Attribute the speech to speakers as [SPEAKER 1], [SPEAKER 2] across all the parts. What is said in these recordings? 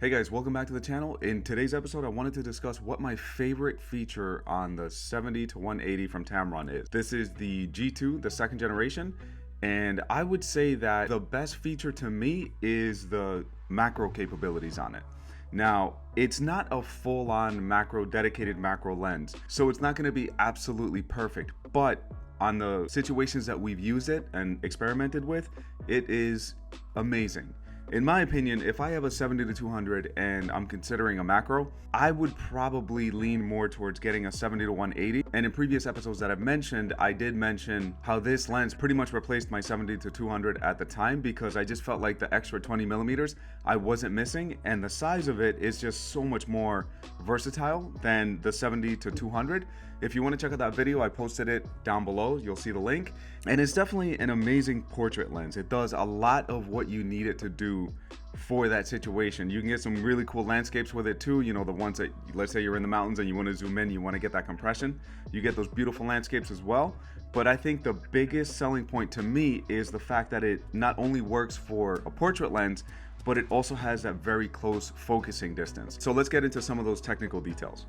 [SPEAKER 1] Hey guys, welcome back to the channel. In today's episode, I wanted to discuss what my favorite feature on the 70-180 from Tamron is. This is the G2, the second generation, and I would say that the best feature to me is the macro capabilities on it. Now, it's not a full-on dedicated macro lens, so it's not going to be absolutely perfect, but on the situations that we've used it and experimented with, it is amazing. In my opinion, if I have a 70-200 and I'm considering a macro, I would probably lean more towards getting a 70-180. And in previous episodes that I've mentioned, I did mention how this lens pretty much replaced my 70-200 at the time because I just felt like the extra 20 millimeters I wasn't missing, and the size of it is just so much more versatile than the 70-200. If you want to check out that video, I posted it down below. You'll see the link. And it's definitely an amazing portrait lens. It does a lot of what you need it to do for that situation. You can get some really cool landscapes with it too. You know, the ones that, let's say you're in the mountains and you want to zoom in, you want to get that compression. You get those beautiful landscapes as well. But I think the biggest selling point to me is the fact that it not only works for a portrait lens, but it also has that very close focusing distance. So let's get into some of those technical details.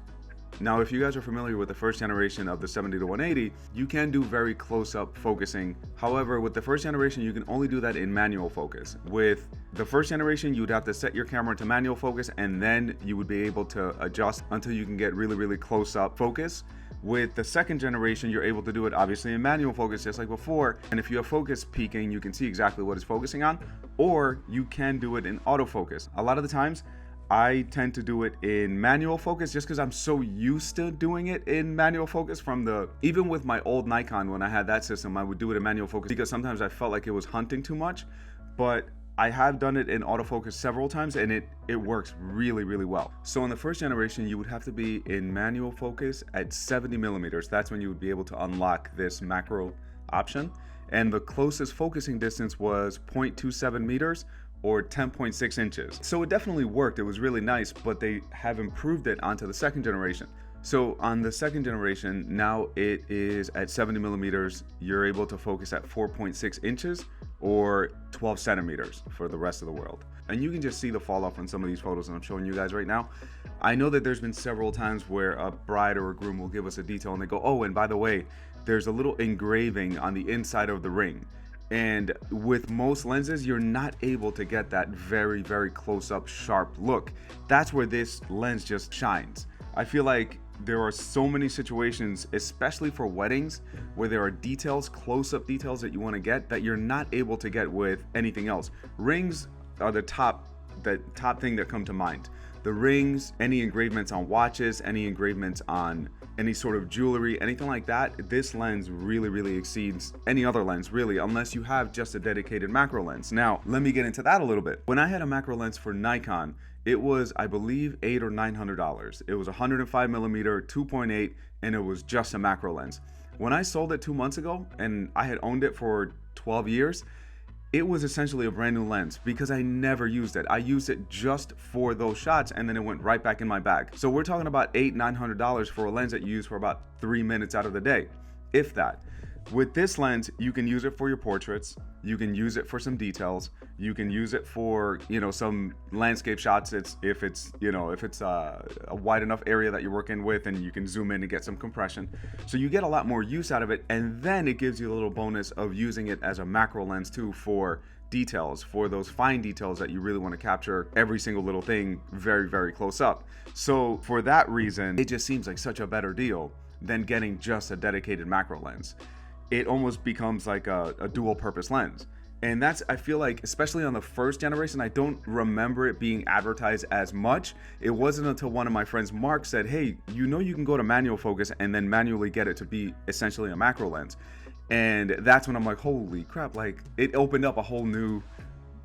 [SPEAKER 1] Now, if you guys are familiar with the first generation of the 70-180, you can do very close-up focusing. However, with the first generation, you can only do that in manual focus. With the first generation, you would have to set your camera to manual focus, and then you would be able to adjust until you can get really close-up focus. With the second generation, you're able to do it obviously in manual focus just like before, and if you have focus peaking, you can see exactly what it's focusing on, or you can do it in autofocus. A lot of the times, I tend to do it in manual focus just because I'm so used to doing it in manual focus even with my old Nikon when I had that system, I would do it in manual focus because sometimes I felt like it was hunting too much, but I have done it in autofocus several times and it works really well. So in the first generation, you would have to be in manual focus at 70 millimeters. That's when you would be able to unlock this macro option. And the closest focusing distance was 0.27 meters or 10.6 inches. So it definitely worked. It was really nice, but they have improved it onto the second generation. So on the second generation, now it is at 70 millimeters. You're able to focus at 4.6 inches or 12 centimeters for the rest of the world. And you can just see the fall off on some of these photos that I'm showing you guys right now. I know that there's been several times where a bride or a groom will give us a detail and they go, oh, and by the way, there's a little engraving on the inside of the ring. And with most lenses, you're not able to get that very close up sharp look. That's where this lens just shines. I feel like there are so many situations, especially for weddings, where there are details, close-up details that you want to get that you're not able to get with anything else. Rings are the top thing that come to mind. The rings, any engravements on watches, any engravements on any sort of jewelry, anything like that, this lens really exceeds any other lens, really, unless you have just a dedicated macro lens. Now, let me get into that a little bit. When I had a macro lens for Nikon, it was, I believe, $800 or $900. It was 105 millimeter, 2.8, and it was just a macro lens. When I sold it 2 months ago, and I had owned it for 12 years, it was essentially a brand new lens because I never used it. I used it just for those shots and then it went right back in my bag. So we're talking about $800-900 for a lens that you use for about 3 minutes out of the day, if that. With this lens, you can use it for your portraits, you can use it for some details, you can use it for, some landscape shots. If it's a wide enough area that you're working with, and you can zoom in and get some compression. So you get a lot more use out of it, and then it gives you a little bonus of using it as a macro lens too for details, for those fine details that you really want to capture every single little thing very close up. So for that reason, it just seems like such a better deal than getting just a dedicated macro lens. It almost becomes like a dual purpose lens. And that's, I feel like, especially on the first generation, I don't remember it being advertised as much. It wasn't until one of my friends, Mark, said, hey, you can go to manual focus and then manually get it to be essentially a macro lens. And that's when I'm like, holy crap, like it opened up a whole new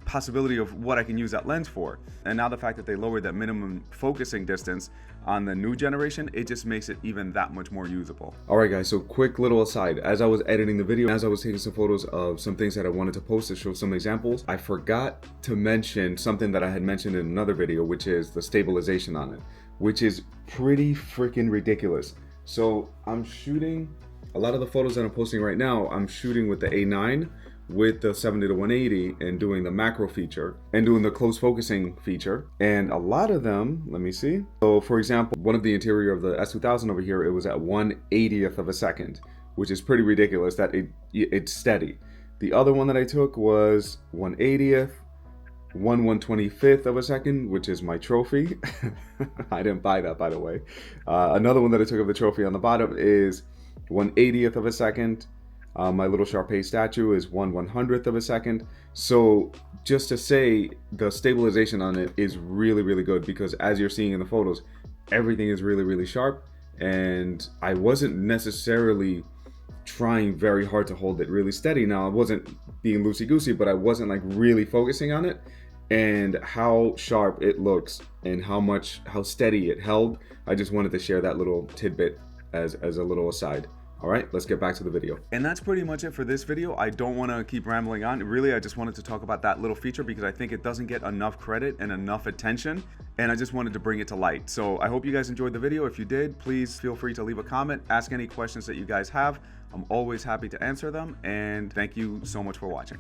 [SPEAKER 1] possibility of what I can use that lens for. And now the fact that they lowered that minimum focusing distance on the new generation, it just makes it even that much more usable. All right guys, so quick little aside, as I was editing the video, as I was taking some photos of some things that I wanted to post to show some examples, I forgot to mention something that I had mentioned in another video, which is the stabilization on it, which is pretty freaking ridiculous. So I'm shooting a lot of the photos that I'm posting right now, I'm shooting with the A9, with the 70 to 180 and doing the macro feature and doing the close focusing feature. And a lot of them, let me see. So for example, one of the interior of the S2000 over here, it was at 1/80th of a second, which is pretty ridiculous that it's steady. The other one that I took was 1/80th, 1/125th of a second, which is my trophy. I didn't buy that, by the way. Another one that I took of the trophy on the bottom is 1/80th of a second. My little Sharpay statue is 1/100th of a second. So just to say, the stabilization on it is really, really good, because as you're seeing in the photos, everything is really, really sharp. And I wasn't necessarily trying very hard to hold it really steady. Now, I wasn't being loosey-goosey, but I wasn't like really focusing on it. And how sharp it looks and how steady it held, I just wanted to share that little tidbit as a little aside. All right, let's get back to the video. And that's pretty much it for this video. I don't want to keep rambling on. Really, I just wanted to talk about that little feature because I think it doesn't get enough credit and enough attention, and I just wanted to bring it to light. So I hope you guys enjoyed the video. If you did, please feel free to leave a comment, ask any questions that you guys have. I'm always happy to answer them, and thank you so much for watching.